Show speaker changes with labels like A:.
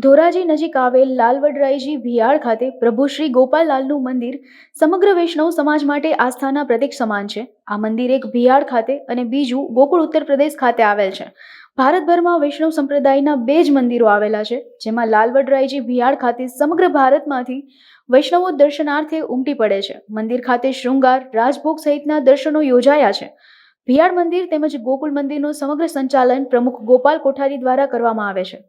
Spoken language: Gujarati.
A: ધોરાજી નજીક આવેલ લાલવડરાયજી ભિયાળ ખાતે પ્રભુ શ્રી ગોપાલલાલનું મંદિર સમગ્ર વૈષ્ણવ સમાજ માટે આસ્થાના પ્રતીક સમાન છે. આ મંદિર એક ભિયાળ ખાતે અને બીજું ગોકુળ ઉત્તર પ્રદેશ ખાતે આવેલ છે. ભારતભરમાં વૈષ્ણવ સંપ્રદાયના 2 જ મંદિરો આવેલા છે, જેમાં લાલવડરાયજી ભિયાળ ખાતે સમગ્ર ભારતમાંથી વૈષ્ણવો દર્શનાર્થે ઉમટી પડે છે. મંદિર ખાતે શૃંગાર, રાજભોગ સહિતના દર્શનો યોજાયા છે. ભિયાળ મંદિર તેમજ ગોકુળ મંદિરનું સમગ્ર સંચાલન પ્રમુખ ગોપાલ કોઠારી દ્વારા કરવામાં આવે છે.